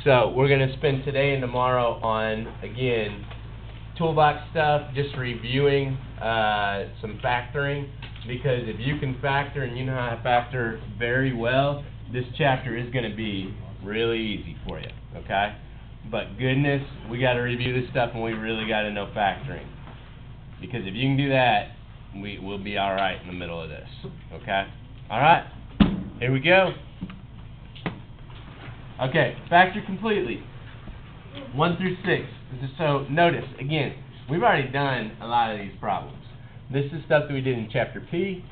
So we're going to spend today and tomorrow on, again, toolbox stuff, just reviewing some factoring, because if you can factor and you know how to factor very well, this chapter is going to be really easy for you, okay? But goodness, we got to review this stuff and we really got to know factoring. Because if you can do that, we'll be all right in the middle of this, okay? All right, here we go. Okay, factor completely. 1 through 6. So notice, again, we've already done a lot of these problems. This is stuff that we did in Chapter P,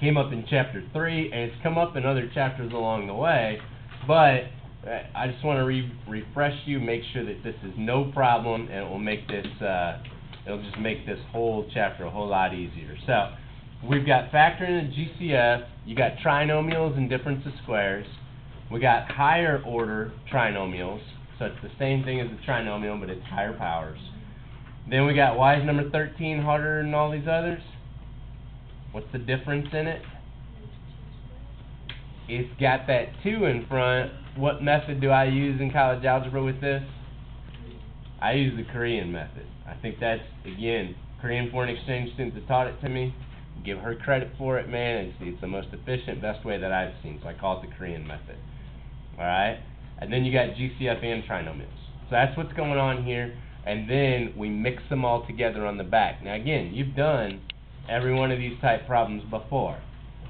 came up in Chapter 3, and it's come up in other chapters along the way, but I just want to refresh you, make sure that this is no problem, and it will make this, it'll just make this whole chapter a whole lot easier. So, we've got factoring and GCF, you got trinomials and difference of squares, we got higher order trinomials, so it's the same thing as a trinomial, but it's higher powers. Then we got y is number 13 harder than all these others. What's the difference in it? It's got that 2 in front. What method do I use in college algebra with this? I use the Korean method. I think that's, again, Korean foreign exchange students that taught it to me. Give her credit for it, man. It's the most efficient, best way that I've seen, so I call it the Korean method. Alright? And then you got GCF and trinomials. So that's what's going on here. And then we mix them all together on the back. Now again, you've done every one of these type problems before,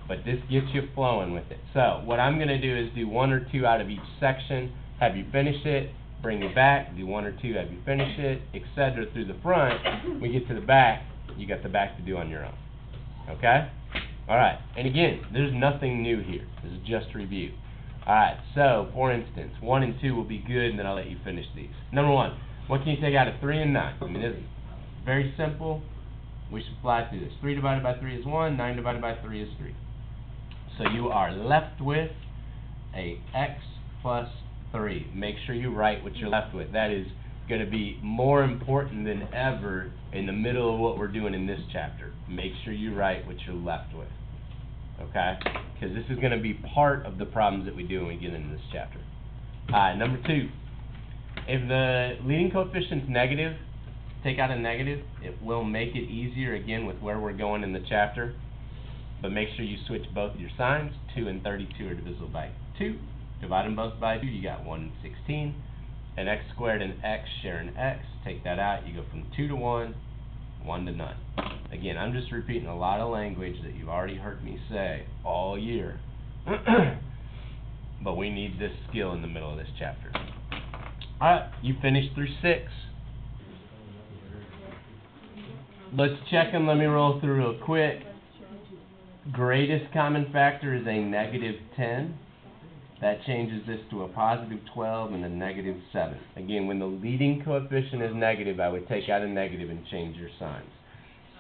but this gets you flowing with it. So what I'm going to do is do 1 or 2 out of each section, have you finish it, bring it back, do 1 or 2, have you finish it, etc. through the front. We get to the back, you got the back to do on your own. Okay? Alright, and again, there's nothing new here. This is just review. Alright, so for instance, 1 and 2 will be good, and then I'll let you finish these. Number 1, what can you take out of 3 and 9? I mean, this is very simple. We should fly through this. 3 divided by 3 is 1, 9 divided by 3 is 3. So you are left with a x plus 3. Make sure you write what you're left with. That is going to be more important than ever in the middle of what we're doing in this chapter. Make sure you write what you're left with. Okay? Because this is going to be part of the problems that we do when we get into this chapter. Number 2. If the leading coefficient's negative, take out a negative. It will make it easier, again, with where we're going in the chapter. But make sure you switch both of your signs. 2 and 32 are divisible by 2. Divide them both by 2, you got 1 and 16. And x squared and x share an x. Take that out, you go from 2 to 1, 1 to none. Again, I'm just repeating a lot of language that you've already heard me say all year. But we need this skill in the middle of this chapter. Alright, you finished through 6. Let's check them. Let me roll through real quick. Greatest common factor is a negative 10. That changes this to a positive 12 and a negative 7. Again, when the leading coefficient is negative, I would take out a negative and change your signs.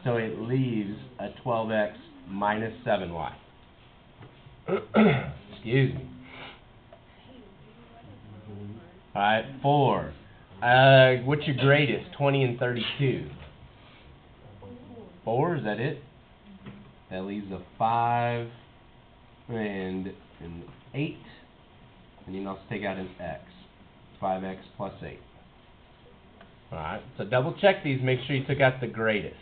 So it leaves a 12x minus 7y. Excuse me. Alright, 4. What's your greatest? 20 and 32. 4, is that it? That leaves a 5 and an 8. And you can also take out an x. 5x plus 8. Alright, so double check these. Make sure you took out the greatest.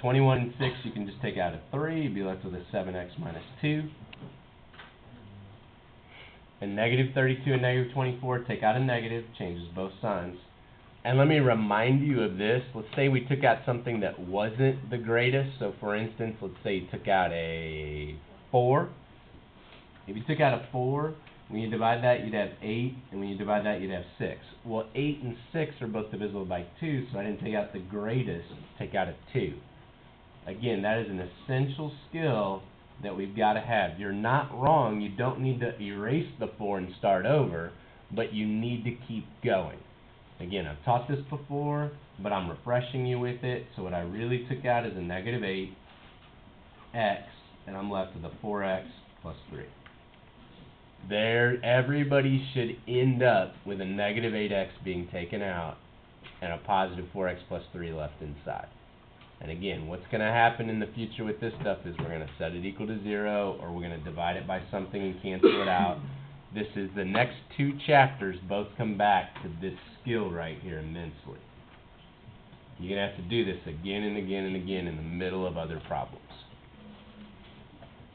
21 and 6, you can just take out a 3. You'd be left with a 7x minus 2. And negative 32 and negative 24, take out a negative. Changes both signs. And let me remind you of this. Let's say we took out something that wasn't the greatest. So for instance, let's say you took out a 4. If you took out a 4, when you divide that, you'd have 8. And when you divide that, you'd have 6. Well, 8 and 6 are both divisible by 2, so I didn't take out the greatest. Take out a 2. Again, that is an essential skill that we've got to have. You're not wrong. You don't need to erase the 4 and start over, but you need to keep going. Again, I've taught this before, but I'm refreshing you with it. So what I really took out is a negative 8x, and I'm left with a 4x plus 3. There, everybody should end up with a negative 8x being taken out and a positive 4x plus 3 left inside. And again, what's going to happen in the future with this stuff is we're going to set it equal to 0, or we're going to divide it by something and cancel it out. This is the next 2 chapters both come back to this skill right here immensely. You're going to have to do this again and again and again in the middle of other problems.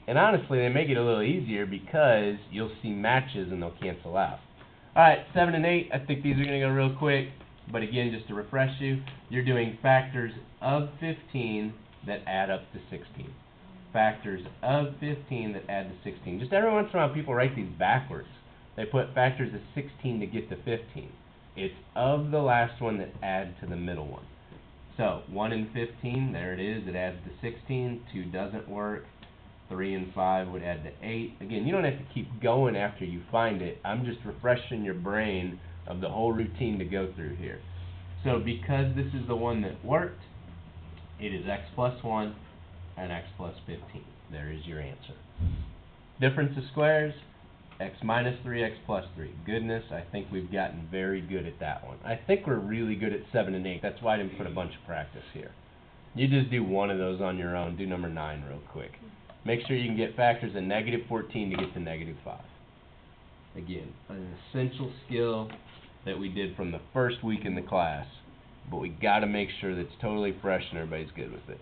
And honestly, they make it a little easier because you'll see matches and they'll cancel out. Alright, 7 and 8, I think these are going to go real quick. But again, just to refresh you, you're doing factors of 15 that add up to 16. Factors of 15 that add to 16. Just every once in a while, people write these backwards. They put factors of 16 to get to 15. It's of the last one that add to the middle one. So, 1 and 15, there it is. It adds to 16. 2 doesn't work. 3 and 5 would add to 8. Again, you don't have to keep going after you find it. I'm just refreshing your brain of the whole routine to go through here. So because this is the one that worked, it is x plus 1 and x plus 15. There is your answer. Difference of squares, x minus 3, x plus 3. Goodness, I think we've gotten very good at that one. I think we're really good at 7 and 8. That's why I didn't put a bunch of practice here. You just do one of those on your own. Do number 9 real quick. Make sure you can get factors of negative 14 to get to negative 5. Again, an essential skill that we did from the first week in the class, but we got to make sure that it's totally fresh and everybody's good with it.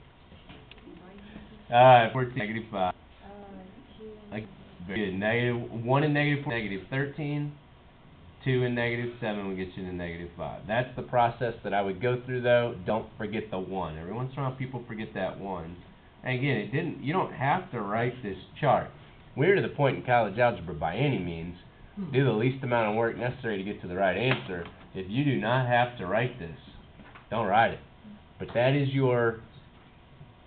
Alright, 14, negative 5. Very good. Negative 1 and negative 4, negative 13. 2 and negative 7 will get you to negative 5. That's the process that I would go through, though. Don't forget the 1. Every once in a while, people forget that 1. And again, you don't have to write this chart. We're to the point in college algebra by any means. Do the least amount of work necessary to get to the right answer. If you do not have to write this, don't write it. But that is your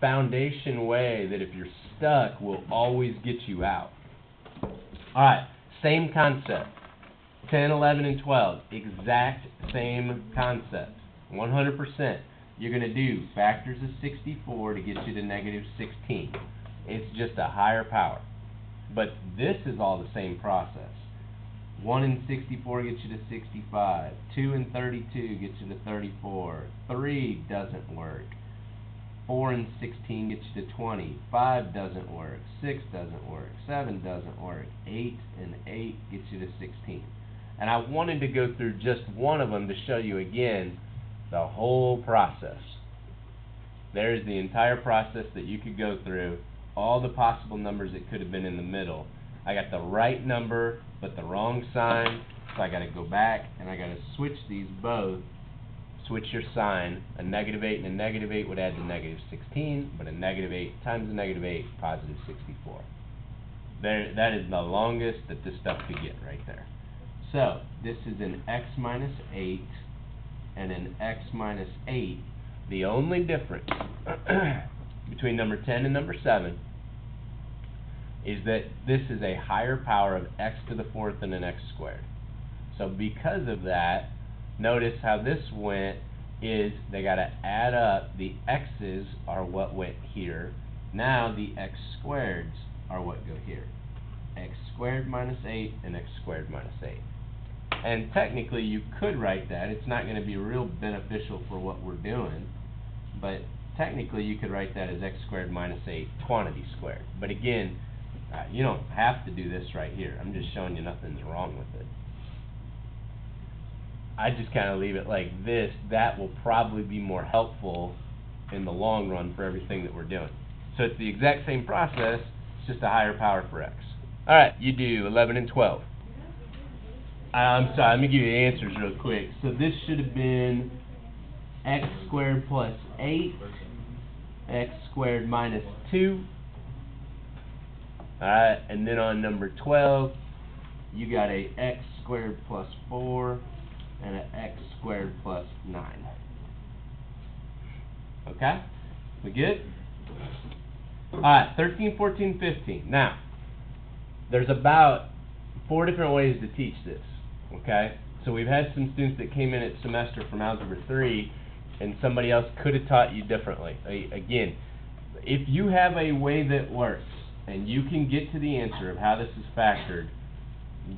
foundation way that if you're stuck will always get you out. Alright, same concept. 10, 11, and 12. Exact same concept. 100%. You're going to do factors of 64 to get you to negative 16. It's just a higher power. But this is all the same process. 1 and 64 gets you to 65. 2 and 32 gets you to 34. 3 doesn't work. 4 and 16 gets you to 20. 5 doesn't work. 6 doesn't work. 7 doesn't work. 8 and 8 gets you to 16. And I wanted to go through just one of them to show you again the whole process. There's the entire process that you could go through, all the possible numbers that could have been in the middle. I got the right number, but the wrong sign, so I got to go back and I got to switch these both. Switch your sign. A negative 8 and a negative 8 would add to negative 16, but a negative 8 times a negative 8, positive 64. That is the longest that this stuff could get right there. So, this is an x minus 8 and an x minus 8. The only difference between number 10 and number 7 is that this is a higher power of x to the 4th and an x squared. So because of that, notice how this went is they got to add up. The x's are what went here. Now the x squareds are what go here. X squared minus 8 and x squared minus 8. And technically you could write that. It's not going to be real beneficial for what we're doing, but technically you could write that as x squared minus 8 quantity squared. But again, you don't have to do this right here. I'm just showing you nothing's wrong with it. I just kind of leave it like this. That will probably be more helpful in the long run for everything that we're doing. So it's the exact same process, it's just a higher power for x. Alright, you do 11 and 12. I'm sorry, let me give you the answers real quick. So this should have been x squared plus 8, x squared minus 2. Alright, and then on number 12, you got a x squared plus 4 and an x squared plus 9. Okay? We good? Alright, 13, 14, 15. Now, there's about 4 different ways to teach this. Okay? So we've had some students that came in at semester from Algebra 3, and somebody else could have taught you differently. Again, if you have a way that works, and you can get to the answer of how this is factored,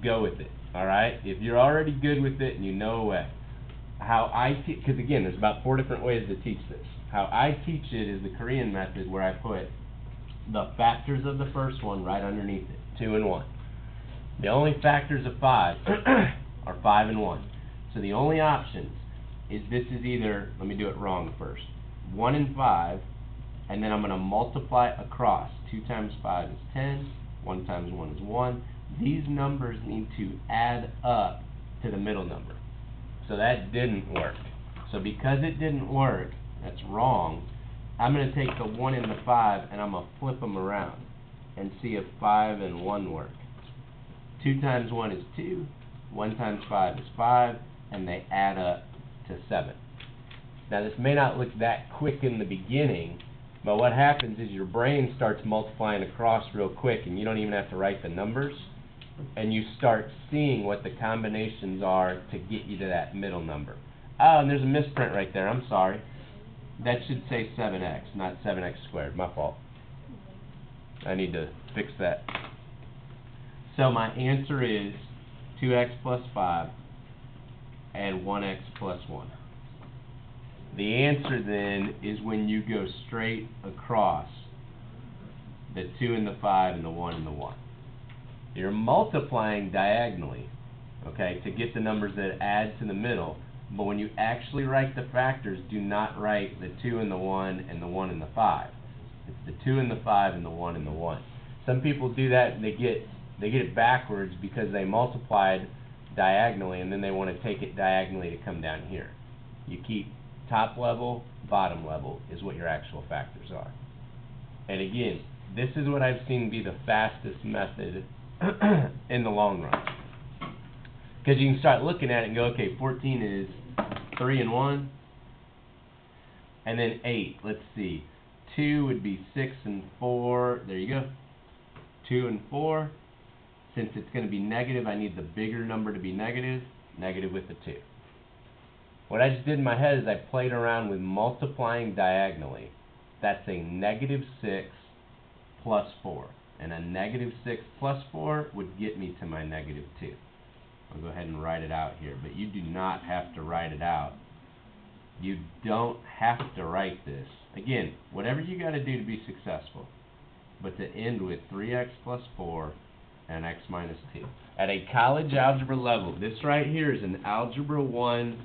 go with it. Alright? If you're already good with it and you know a way. How I teach, because again, there's about 4 different ways to teach this. How I teach it is the Korean method, where I put the factors of the first one right underneath it, 2 and 1. The only factors of 5 are 5 and 1. So the only options is this is either, let me do it wrong first, 1 and 5, and then I'm going to multiply across. 2 times 5 is 10, 1 times 1 is 1. These numbers need to add up to the middle number. So that didn't work. So because it didn't work, that's wrong, I'm going to take the 1 and the 5 and I'm going to flip them around and see if 5 and 1 work. 2 times 1 is 2, 1 times 5 is 5, and they add up to 7. Now this may not look that quick in the beginning, but what happens is your brain starts multiplying across real quick and you don't even have to write the numbers, and you start seeing what the combinations are to get you to that middle number. Oh, and there's a misprint right there, I'm sorry. That should say 7x, not 7x squared, my fault. I need to fix that. So my answer is 2x plus 5 and 1x plus 1. The answer then is when you go straight across the 2 and the 5 and the 1 and the 1. You're multiplying diagonally, okay, to get the numbers that add to the middle, but when you actually write the factors, do not write the 2 and the 1 and the 1 and the 5. It's the 2 and the 5 and the 1 and the 1. Some people do that and they get it backwards because they multiplied diagonally and then they want to take it diagonally to come down here. You keep top level, bottom level is what your actual factors are. And again, this is what I've seen be the fastest method in the long run. Because you can start looking at it and go, okay, 14 is 3 and 1. And then 8, let's see. 2 would be 6 and 4. There you go. 2 and 4. Since it's going to be negative, I need the bigger number to be negative. Negative with the 2. What I just did in my head is I played around with multiplying diagonally. That's a negative 6 plus 4. And a negative 6 plus 4 would get me to my negative 2. I'll go ahead and write it out here. But you do not have to write it out. You don't have to write this. Again, whatever you got to do to be successful. But to end with 3x plus 4 and x minus 2. At a college algebra level, this right here is an Algebra 1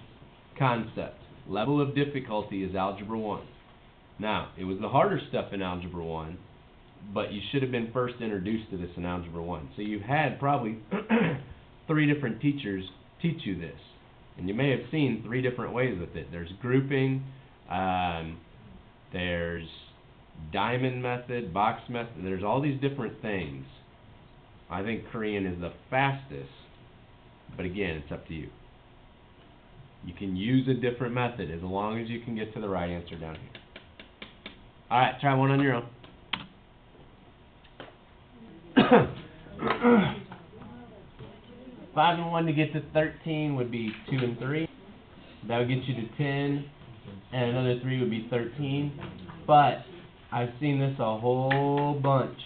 concept. Level of difficulty is Algebra 1. Now, it was the harder stuff in Algebra 1, but you should have been first introduced to this in Algebra 1. So you've had probably 3 different teachers teach you this. And you may have seen 3 different ways with it. There's grouping, there's diamond method, box method, there's all these different things. I think Korean is the fastest, but again, it's up to you. You can use a different method as long as you can get to the right answer down here. Alright, try one on your own. 5 and 1 to get to 13 would be 2 and 3. That would get you to 10, and another 3 would be 13. But I've seen this a whole bunch.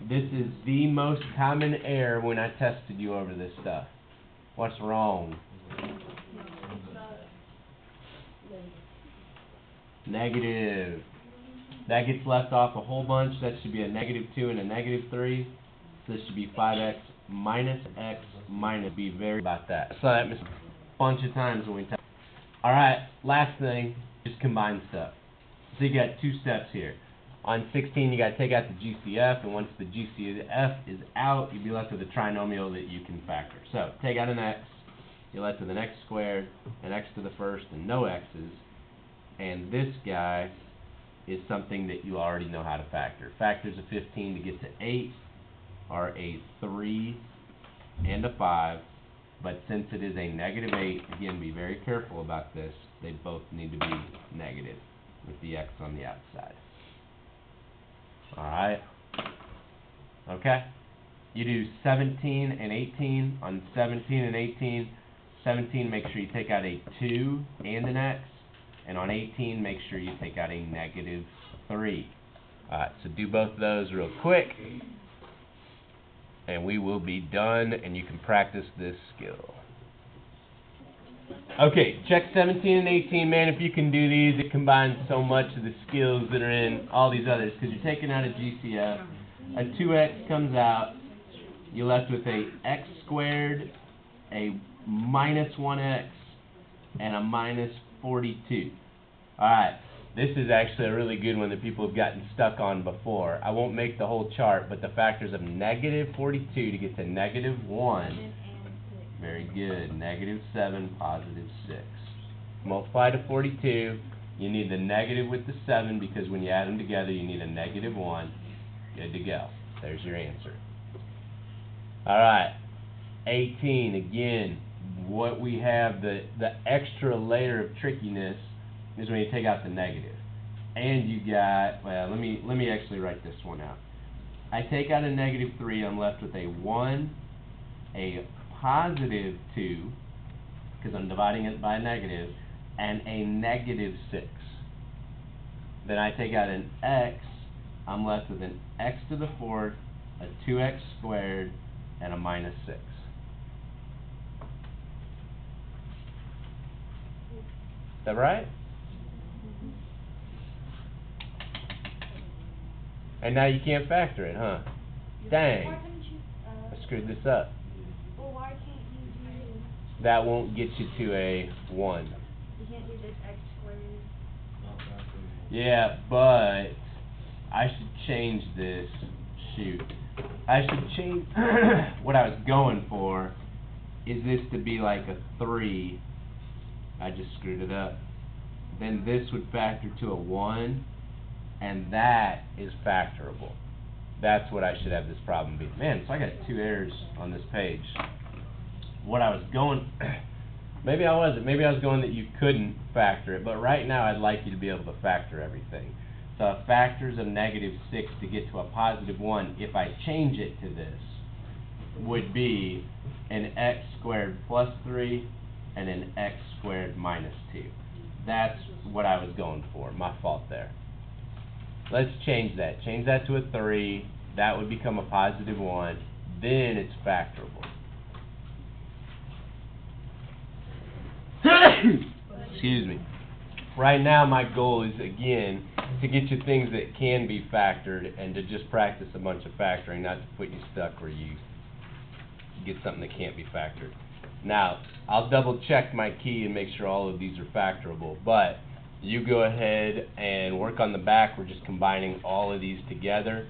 This is the most common error when I tested you over this stuff. What's wrong? Negative. That gets left off a whole bunch. That should be a negative 2 and a negative 3. So this should be 5x minus x minus. Be very about that. So that missed a bunch of times when we test. Alright, last thing, just combine stuff. So you got 2 steps here. On 16, you got to take out the GCF, and once the GCF is out, you'll be left with a trinomial that you can factor. So take out an x, you're left with an x squared, an x to the first, and no x's. And this guy is something that you already know how to factor. Factors of 15 to get to 8 are a 3 and a 5, but since it is a negative 8, again, be very careful about this. They both need to be negative with the x on the outside. Alright. Okay. You do 17 and 18. On 17 and 18, 17, make sure you take out a 2 and an x. And on 18, make sure you take out a negative 3. Alright, so do both of those real quick. And we will be done, and you can practice this skill. Okay, check 17 and 18, man. If you can do these, it combines so much of the skills that are in all these others. Because you're taking out a GCF, a 2x comes out, you're left with a x squared, a minus 1x, and a minus 42. Alright, this is actually a really good one that people have gotten stuck on before. I won't make the whole chart, but the factors of negative 42 to get to negative 1. Very good. Negative 7, positive 6. Multiply to 42. You need the negative with the 7 because when you add them together you need a negative 1. Good to go. There's your answer. Alright, 18. Again, what we have, the extra layer of trickiness is when you take out the negative. And you got, well, let me actually write this one out. I take out a negative 3, I'm left with a 1, a positive 2, because I'm dividing it by a negative, and a negative 6. Then I take out an x, I'm left with an x to the 4th, a 2x squared, and a minus 6. Is that right? And now you can't factor it, huh? Dang. Why couldn't you, I screwed this up. well, why can't you do, That won't get you to a 1. you can't do this x squared? Yeah, but I should change this. Shoot. I should change what I was going for is this to be like a 3. I just screwed it up. Then this would factor to a 1, and that is factorable. That's what I should have this problem be. Man, so I got 2 errors on this page. What I was going, maybe I wasn't. Maybe I was going that you couldn't factor it, but right now I'd like you to be able to factor everything. So factors of negative 6 to get to a positive 1, if I change it to this, would be an x squared plus 3 and an x squared minus 2. That's what I was going for. My fault there. Let's change that. Change that to a 3. That would become a positive 1. Then it's factorable. Excuse me. Right now my goal is, again, to get you things that can be factored and to just practice a bunch of factoring, not to put you stuck where you get something that can't be factored. Now, I'll double check my key and make sure all of these are factorable, but you go ahead and work on the back. We're just combining all of these together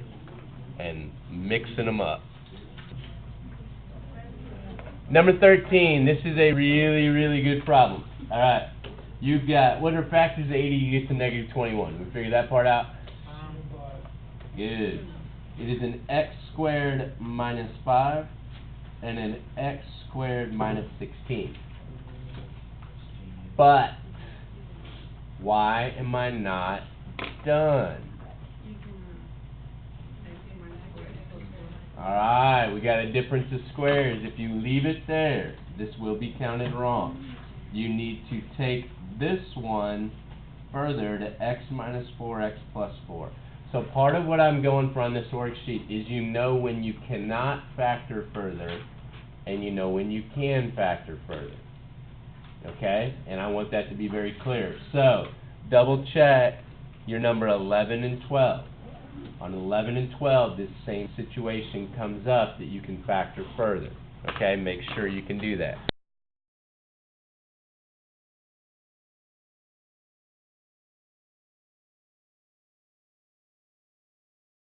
and mixing them up. Number 13, this is a really, really good problem. Alright, you've got, what are factors of 80 you get to negative 21? We figured that part out? Good. It is an x squared minus 5 and an x squared minus 16. But why am I not done? Alright, we got a difference of squares. If you leave it there, this will be counted wrong. You need to take this one further to x minus 4x plus 4. So part of what I'm going for on this worksheet is you know when you cannot factor further and you know when you can factor further. Okay? And I want that to be very clear. So, double check your number 11 and 12. On 11 and 12, this same situation comes up that you can factor further. Okay? Make sure you can do that.